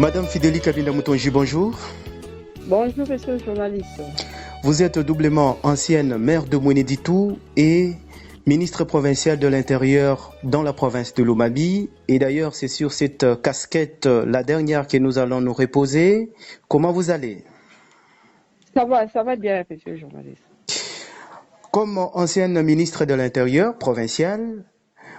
Madame Fidélie Kabinda Moutonji, bonjour. Bonjour, monsieur le journaliste. Vous êtes doublement ancienne maire de Mweneditou et ministre provincial de l'Intérieur dans la province de Lomami. Et d'ailleurs, c'est sur cette casquette, la dernière, que nous allons nous reposer. Comment vous allez? Ça va bien, monsieur le journaliste. Comme ancienne ministre de l'Intérieur provincial,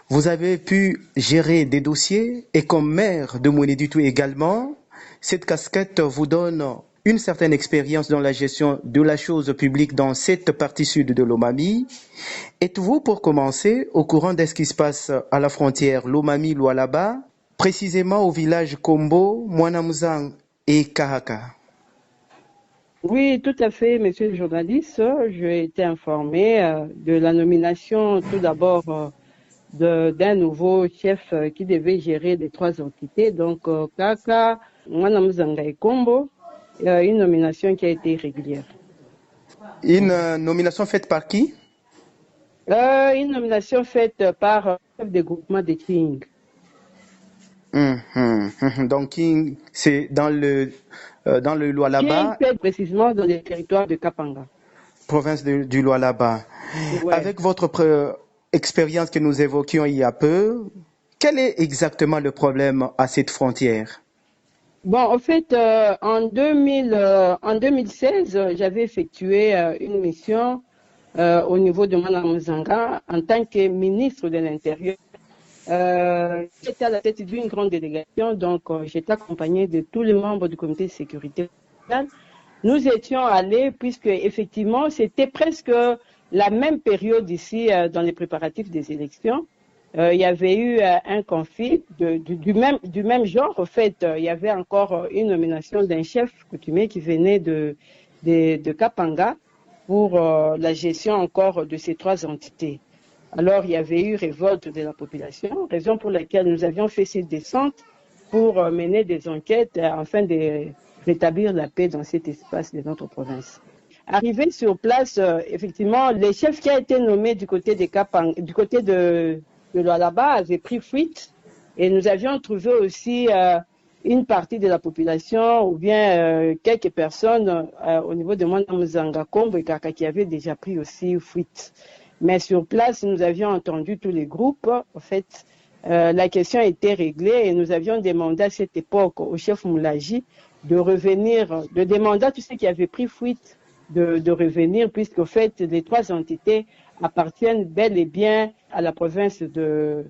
vous avez pu gérer des dossiers et comme maire de Mweneditou également, cette casquette vous donne une certaine expérience dans la gestion de la chose publique dans cette partie sud de Lomami. Êtes-vous, pour commencer, au courant de ce qui se passe à la frontière Lomami-Lualaba, précisément au village Kombo, Mwanamuzang et Kahaka? Oui, tout à fait, monsieur le journaliste. J'ai été informé de la nomination, tout d'abord, d'un nouveau chef qui devait gérer les trois entités, donc Kaka, Mwanamuzanga et Kombo, une nomination qui a été régulière. Une nomination faite par qui? Une nomination faite par le chef de groupement de King. Donc, King, c'est dans le Lualaba, King, précisément dans les territoires de Kapanga. province du Lualaba. Ouais. Avec votre expérience que nous évoquions il y a peu, quel est exactement le problème à cette frontière? Bon, en fait, en 2016, j'avais effectué une mission au niveau de Mwanamuzanga en tant que ministre de l'Intérieur. J'étais à la tête d'une grande délégation, donc j'étais accompagnée de tous les membres du comité de sécurité. Nous étions allés, puisque effectivement, c'était presque la même période ici dans les préparatifs des élections. Il y avait eu un conflit du même genre. En fait, il y avait encore une nomination d'un chef coutumier qui venait de Kapanga pour la gestion encore de ces trois entités. Alors, il y avait eu révolte de la population, raison pour laquelle nous avions fait cette descente pour mener des enquêtes afin de rétablir la paix dans cet espace de notre province. Arrivé sur place, effectivement, le chef qui a été nommé du côté de Kapanga, du côté de Lualaba avait pris fuite et nous avions trouvé aussi une partie de la population ou bien quelques personnes au niveau de Mwanamuzanga, Kombo et Kaka qui avaient déjà pris aussi fuite. Mais sur place, nous avions entendu tous les groupes. En fait, la question a été réglée et nous avions demandé à cette époque au chef Moulaji de revenir, de demander à tous ceux qui avaient pris fuite de revenir, puisqu'en fait, les trois entités appartiennent bel et bien à la province de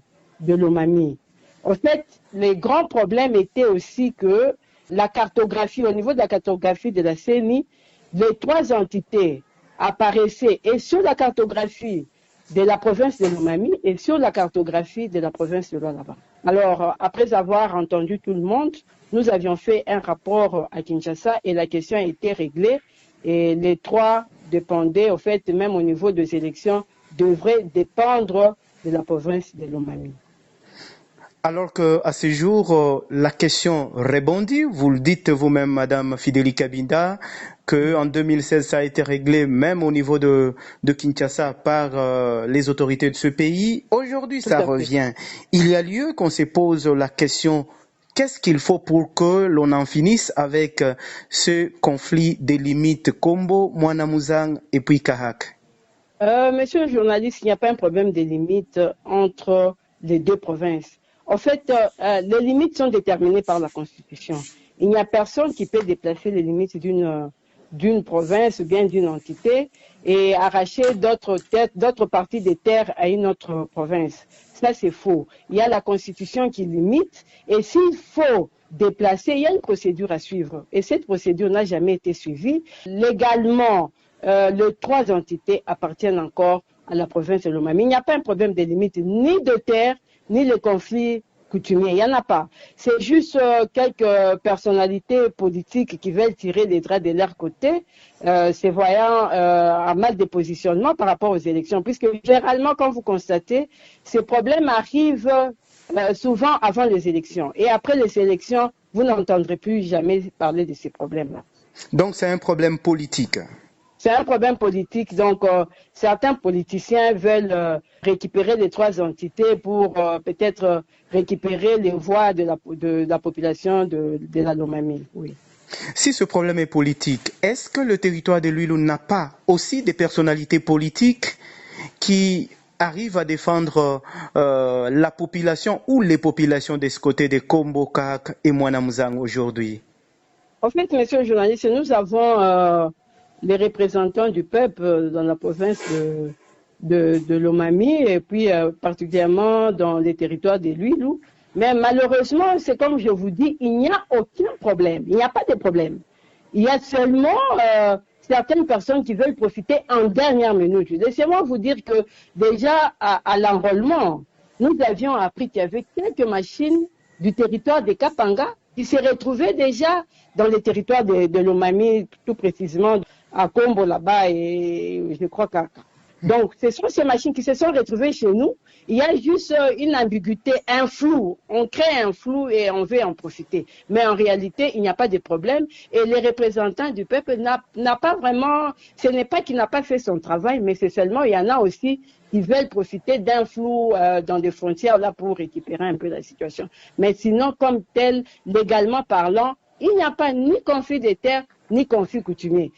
Lomami. En fait, les grands problèmes étaient aussi que la cartographie, au niveau de la cartographie de la CENI, les trois entités apparaissaient et sur la cartographie de la province de Lomami et sur la cartographie de la province de Lualaba. Alors, après avoir entendu tout le monde, nous avions fait un rapport à Kinshasa et la question a été réglée. Et les trois dépendaient, au fait, même au niveau des élections, devraient dépendre de la province de Lomami. Alors qu'à ce jour, la question rebondit. Vous le dites vous-même, Madame Fidélie Kabinda, qu'en 2016, ça a été réglé même au niveau de Kinshasa par les autorités de ce pays. Aujourd'hui, ça revient. Il y a lieu qu'on se pose la question: qu'est-ce qu'il faut pour que l'on en finisse avec ce conflit des limites Kombo, Mwanamuzang et puis Kahak? Monsieur le journaliste, il n'y a pas un problème de limites entre les deux provinces. En fait, les limites sont déterminées par la Constitution. Il n'y a personne qui peut déplacer les limites d'une province ou bien d'une entité et arracher d'autres parties des terres à une autre province. Ça, c'est faux. Il y a la Constitution qui limite et s'il faut déplacer, il y a une procédure à suivre. Et cette procédure n'a jamais été suivie. Légalement, les trois entités appartiennent encore à la province de Lomami. Il n'y a pas un problème de limite, ni de terre, ni le conflit coutumier. Il n'y en a pas. C'est juste quelques personnalités politiques qui veulent tirer les draps de leur côté, se voyant à mal de positionnement par rapport aux élections. Puisque généralement, quand vous constatez, ces problèmes arrivent souvent avant les élections. Et après les élections, vous n'entendrez plus jamais parler de ces problèmes-là. Donc c'est un problème politique. C'est un problème politique. Donc, certains politiciens veulent récupérer les trois entités pour peut-être récupérer les voix de la population de la Lomami. Oui. Si ce problème est politique, est-ce que le territoire de l'Uilu n'a pas aussi des personnalités politiques qui arrivent à défendre la population ou les populations de ce côté de Kombo, Kak et Mwanamuzang aujourd'hui? En fait, monsieur le journaliste, nous avons les représentants du peuple dans la province de Lomami et puis particulièrement dans les territoires de l'Uilu. Mais malheureusement, c'est comme je vous dis, il n'y a aucun problème. Il n'y a pas de problème. Il y a seulement certaines personnes qui veulent profiter en dernière minute. Laissez-moi vous dire que déjà à l'enrôlement, nous avions appris qu'il y avait quelques machines du territoire de Kapanga qui se retrouvaient déjà dans les territoires de Lomami, tout précisément à Kombo là-bas et je crois qu'à... Donc, ce sont ces machines qui se sont retrouvées chez nous. Il y a juste une ambiguïté, un flou. On crée un flou et on veut en profiter. Mais en réalité, il n'y a pas de problème. Et les représentants du peuple n'a pas vraiment... Ce n'est pas qu'il n'a pas fait son travail, mais c'est seulement, il y en a aussi qui veulent profiter d'un flou dans des frontières là pour récupérer un peu la situation. Mais sinon, comme tel, légalement parlant, il n'y a pas ni conflit des terres, ni conflit coutumier.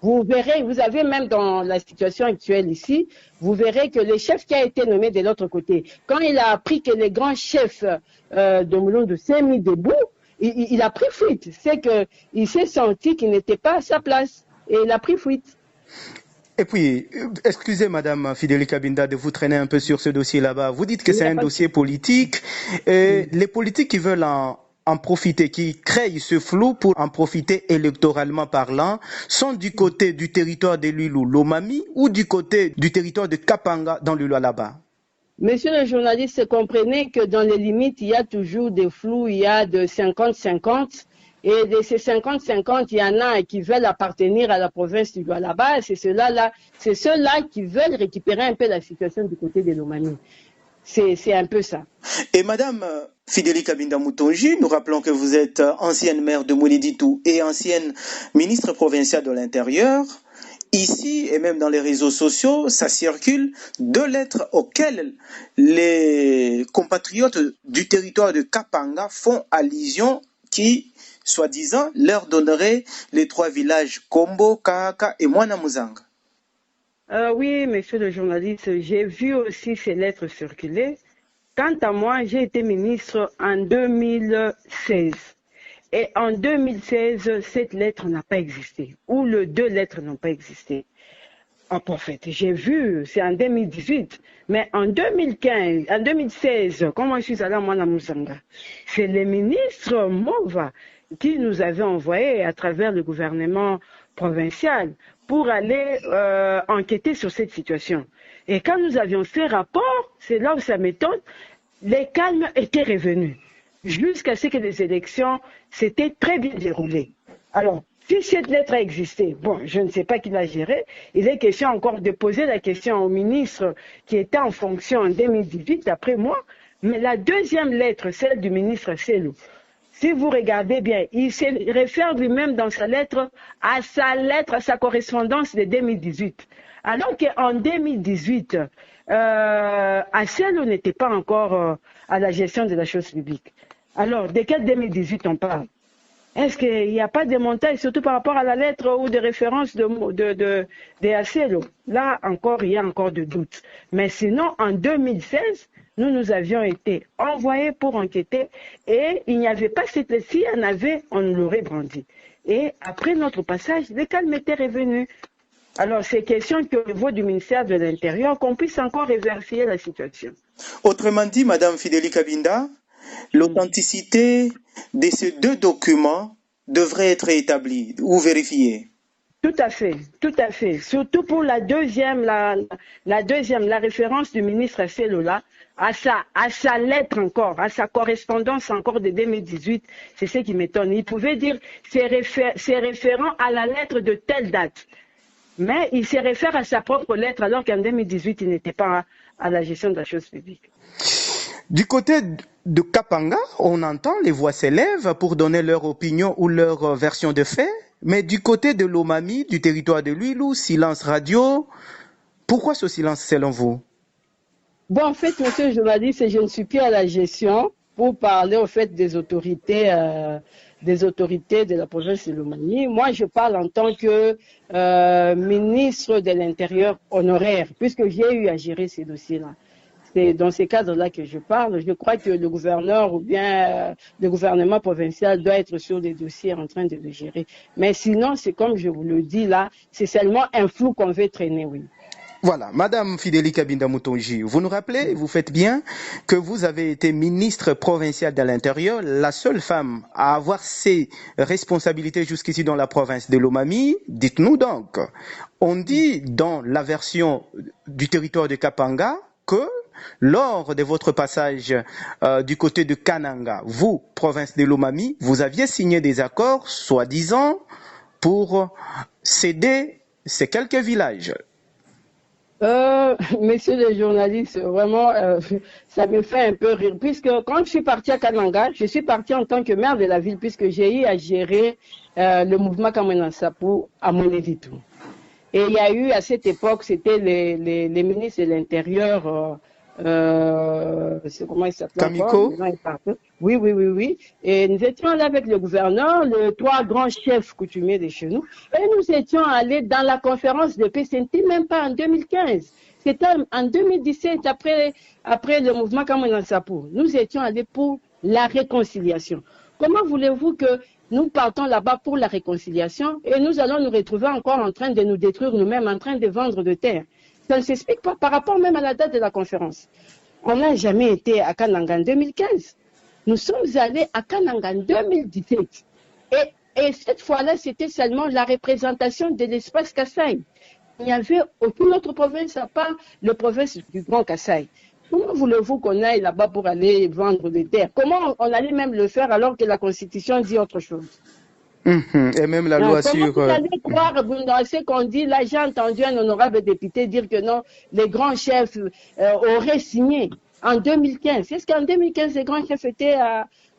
Vous verrez, vous avez même dans la situation actuelle ici, vous verrez que le chef qui a été nommé de l'autre côté, quand il a appris que les grands chefs de Mulundu s'est mis debout, il a pris fuite. C'est qu'il s'est senti qu'il n'était pas à sa place et il a pris fuite. Et puis, excusez Madame Fidélie Kabinda de vous traîner un peu sur ce dossier là-bas. Vous dites que c'est un dossier politique et les politiques qui veulent en profiter, qui créent ce flou pour en profiter électoralement parlant, sont du côté du territoire de l'Uilu Lomami ou du côté du territoire de Kapanga dans l'Uilu là-bas? Monsieur le journaliste, comprenez que dans les limites, il y a toujours des flous, il y a de 50-50. Et de ces 50-50, il y en a qui veulent appartenir à la province du Lualaba. C'est ceux-là qui veulent récupérer un peu la situation du côté de Lomami. C'est un peu ça. Et Madame Fidélie Kabinda Moutonji, nous rappelons que vous êtes ancienne maire de Mweneditu et ancienne ministre provinciale de l'Intérieur. Ici, et même dans les réseaux sociaux, ça circule 2 lettres auxquelles les compatriotes du territoire de Kapanga font allusion qui, soi-disant, leur donneraient les 3 villages Kombo, Kaka et Mwanamuzang. Oui, monsieur le journaliste, j'ai vu aussi ces lettres circuler. Quant à moi, j'ai été ministre en 2016. Et en 2016, cette lettre n'a pas existé, ou les 2 lettres n'ont pas existé. En fait, j'ai vu, c'est en 2018, mais en 2015, en 2016, comment je suis allé à Mwanamuzanga, c'est le ministre Mova qui nous avait envoyé à travers le gouvernement provincial pour aller enquêter sur cette situation. Et quand nous avions fait rapport, c'est là où ça m'étonne, les calmes étaient revenus. Jusqu'à ce que les élections s'étaient très bien déroulées. Alors, si cette lettre a existé, bon, je ne sais pas qui l'a gérée, il est question encore de poser la question au ministre qui était en fonction en 2018, d'après moi, mais la deuxième lettre, celle du ministre Selou, si vous regardez bien, il se réfère lui-même dans sa lettre, à sa correspondance de 2018. Alors qu'en 2018, Selou n'était pas encore à la gestion de la chose publique. Alors, de quel 2018 on parle? Est-ce qu'il n'y a pas de montage, surtout par rapport à la lettre ou de référence de Selou? Là encore, il y a encore de doutes. Mais sinon, en 2016, nous avions été envoyés pour enquêter et il n'y avait pas cette lettre. S'il y en avait, on l'aurait brandi. Et après notre passage, le calme était revenu. Alors, c'est question qu'au niveau du ministère de l'Intérieur, qu'on puisse encore réversifier la situation. Autrement dit, Madame Fidélie Kabinda, l'authenticité de ces 2 documents devrait être établie ou vérifiée. Tout à fait, tout à fait. Surtout pour la deuxième, la référence du ministre Selula à sa lettre encore, à sa correspondance encore de 2018, c'est ce qui m'étonne. Il pouvait dire c'est référent à la lettre de telle date. Mais il se réfère à sa propre lettre alors qu'en 2018, il n'était pas à la gestion de la chose publique. Du côté de Kapanga, on entend les voix s'élèvent pour donner leur opinion ou leur version de fait. Mais du côté de Lomami, du territoire de Luilou, silence radio. Pourquoi ce silence selon vous? Bon, en fait, monsieur le journaliste, je ne suis plus à la gestion pour parler au fait des autorités de la province de Lomami. Moi, je parle en tant que ministre de l'Intérieur honoraire, puisque j'ai eu à gérer ces dossiers-là. C'est dans ces cadres-là que je parle. Je crois que le gouverneur ou bien le gouvernement provincial doit être sur les dossiers en train de le gérer. Mais sinon, c'est comme je vous le dis là, c'est seulement un flou qu'on veut traîner, oui. Voilà, Madame Fidélie Kabinda Moutonji, vous nous rappelez, vous faites bien que vous avez été ministre provinciale de l'Intérieur, la seule femme à avoir ces responsabilités jusqu'ici dans la province de Lomami. Dites-nous donc, on dit dans la version du territoire de Kapanga que lors de votre passage du côté de Kananga, vous, province de Lomami, vous aviez signé des accords, soi-disant, pour céder ces quelques villages. Messieurs les journalistes, vraiment, ça me fait un peu rire. Puisque quand je suis partie à Kananga, je suis partie en tant que maire de la ville, puisque j'ai eu à gérer le mouvement Kamena Sapu à Monéditou. Et il y a eu à cette époque, c'était les ministres de l'Intérieur, c'est comment il s'appelle Kamiko? Oui. Et nous étions allés avec le gouverneur, les trois grands chefs coutumiers de chez nous, et nous étions allés dans la conférence de paix. Ce n'était même pas en 2015, c'était en 2017, après le mouvement Kamena Sapu. Nous étions allés pour la réconciliation. Comment voulez-vous que nous partons là-bas pour la réconciliation et nous allons nous retrouver encore en train de nous détruire nous-mêmes, en train de vendre de terre? Ça ne s'explique pas par rapport même à la date de la conférence. On n'a jamais été à Kananga en 2015. Nous sommes allés à Kananga en 2017. Et cette fois-là, c'était seulement la représentation de l'espace Kasaï. Il n'y avait aucune autre province à part la province du Grand Kasaï. Comment voulez-vous qu'on aille là-bas pour aller vendre des terres? Comment on allait même le faire alors que la Constitution dit autre chose? Et même la loi Comment sur... vous allez croire dans ce qu'on dit? Là, j'ai entendu un honorable député dire que non, les grands chefs auraient signé en 2015. Est-ce qu'en 2015, les grands chefs étaient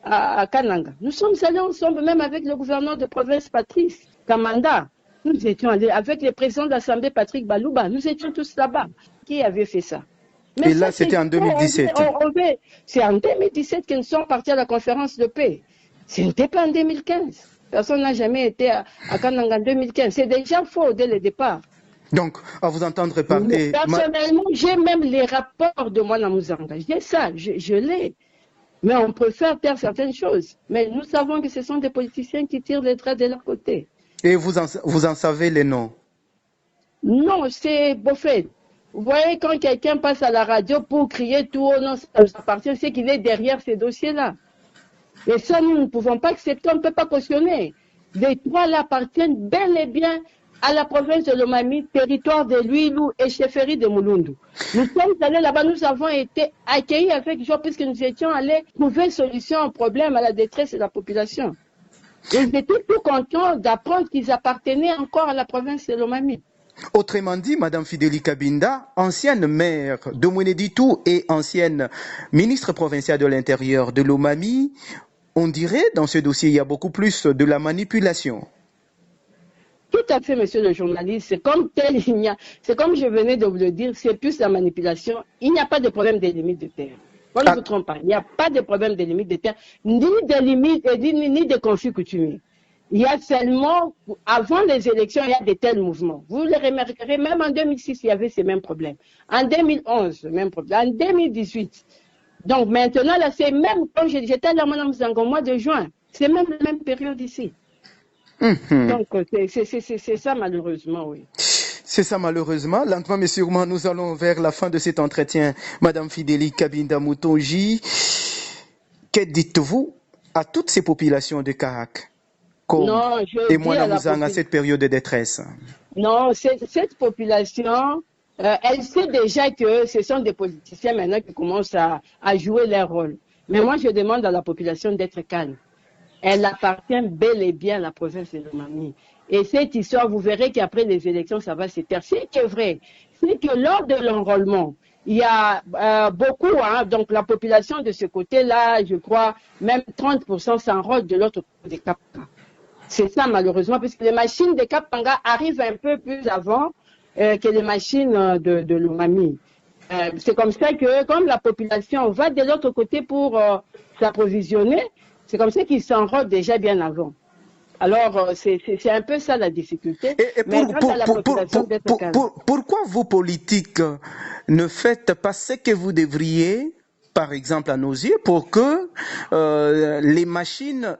à Kananga? Nous sommes allés ensemble, même avec le gouverneur de province, Patrice Kamanda. Nous étions allés avec le président de l'Assemblée, Patrick Balouba. Nous étions tous là-bas. Qui avait fait ça? Mais et là, c'était en 2017. C'est en 2017 qu'ils sont partis à la conférence de paix. Ce n'était pas en 2015. Personne n'a jamais été à Kananga en 2015. C'est déjà faux dès le départ. Donc, à vous entendre parler... Personnellement, j'ai même les rapports de Mwana Muzanga. J'ai ça, je l'ai. Mais on préfère faire certaines choses. Mais nous savons que ce sont des politiciens qui tirent les traits de leur côté. Et vous en savez les noms? Non, c'est Beaufait. Vous voyez, quand quelqu'un passe à la radio pour crier tout haut, non, ça appartient, c'est qu'il est derrière ces dossiers-là. Et ça, nous ne pouvons pas accepter, on ne peut pas cautionner. Les trois-là appartiennent bel et bien à la province de Lomami, territoire de Luilou et chefferie de Mulundu. Nous sommes allés là-bas, nous avons été accueillis avec joie puisque nous étions allés trouver solution au problème, à la détresse de la population. Et ils étaient tout contents d'apprendre qu'ils appartenaient encore à la province de Lomami. Autrement dit, Madame Fidélie Kabinda, ancienne maire de Monéditou et ancienne ministre provinciale de l'Intérieur de Lomami, on dirait dans ce dossier il y a beaucoup plus de la manipulation. Tout à fait, monsieur le journaliste. C'est comme c'est comme je venais de vous le dire, c'est plus la manipulation. Il n'y a pas de problème des limites de terre. On ne vous trompe pas. Il n'y a pas de problème des limites de terre, ni de limites, ni de conflits coutumiers. Il y a seulement, avant les élections, il y a de tels mouvements. Vous le remarquerez, même en 2006, il y avait ces mêmes problèmes. En 2011, le même problème. En 2018. Donc maintenant, là, c'est même, comme j'étais à Mme Zango au mois de juin, c'est même la même période ici. Donc, c'est ça, malheureusement, oui. C'est ça, malheureusement. Lentement mais sûrement, nous allons vers la fin de cet entretien. Madame Fidélie Kabinda Moutonji, que dites-vous à toutes ces populations de Karak? Et Mwana Muzanga à cette période de détresse? Non, cette population, elle sait déjà que ce sont des politiciens maintenant qui commencent à jouer leur rôle. Mais moi, je demande à la population d'être calme. Elle appartient bel et bien à la province de Lomami. Et cette histoire, vous verrez qu'après les élections, ça va se taire. Ce qui est vrai, c'est que lors de l'enrôlement, il y a beaucoup, donc la population de ce côté-là, je crois, même 30% s'enrôlent de l'autre côté des Kapka. C'est ça, malheureusement, parce que les machines de Kapanga arrivent un peu plus avant que les machines de Lomami. C'est comme ça que, comme la population va de l'autre côté pour s'approvisionner, c'est comme ça qu'ils s'enrôlent déjà bien avant. Alors, c'est un peu ça la difficulté. Mais grâce à la population d'être calme. Pourquoi vous, politiques, ne faites pas ce que vous devriez, par exemple à nos yeux, pour que les machines,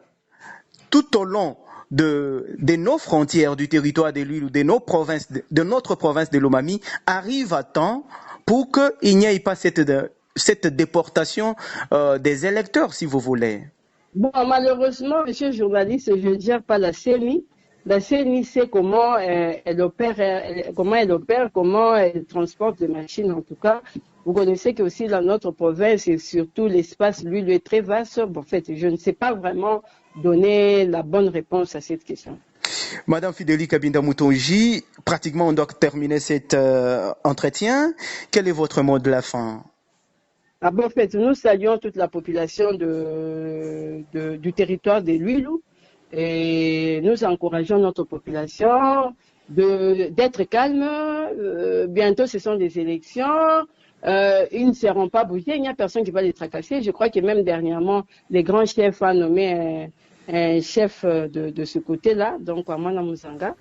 tout au long de nos frontières du territoire de l'île ou de notre province de Lomami, arrivent à temps pour qu'il n'y ait pas cette déportation des électeurs, si vous voulez? Bon, malheureusement, monsieur le journaliste, je ne gère pas la CENI. La CENI sait comment elle opère, comment elle transporte les machines, en tout cas. Vous connaissez que aussi dans notre province et surtout l'espace, lui est très vaste. Bon, en fait, je ne sais pas vraiment donner la bonne réponse à cette question. Madame Fidélie Kabinda Moutonji, pratiquement on doit terminer cet entretien. Quel est votre mot de la fin? Ah bon, en fait, nous saluons toute la population du territoire de l'Uilou et nous encourageons notre population d'être calme. Bientôt, ce sont des élections. Ils ne seront pas bougés. Il n'y a personne qui va les tracasser. Je crois que même dernièrement, les grands chefs ont nommé un chef de ce côté-là, donc Amana Muzanga.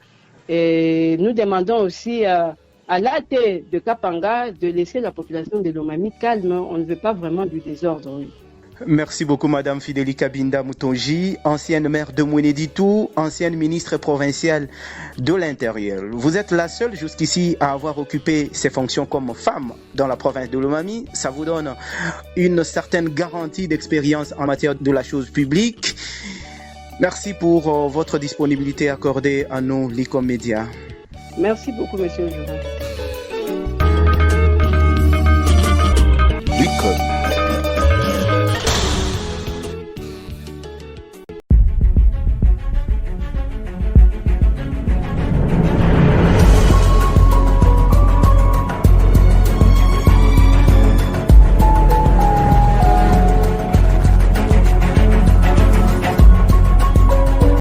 Et nous demandons aussi à l'AT de Kapanga de laisser la population de Lomami calme. On ne veut pas vraiment du désordre. Oui. Merci beaucoup, Madame Fidélie Kabinda Moutonji, ancienne maire de Mouéné-Ditou, ancienne ministre provinciale de l'Intérieur. Vous êtes la seule jusqu'ici à avoir occupé ces fonctions comme femme dans la province de Lomami. Ça vous donne une certaine garantie d'expérience en matière de la chose publique. Merci pour votre disponibilité accordée à nous, l'ICOM Média. Merci beaucoup, monsieur le journaliste.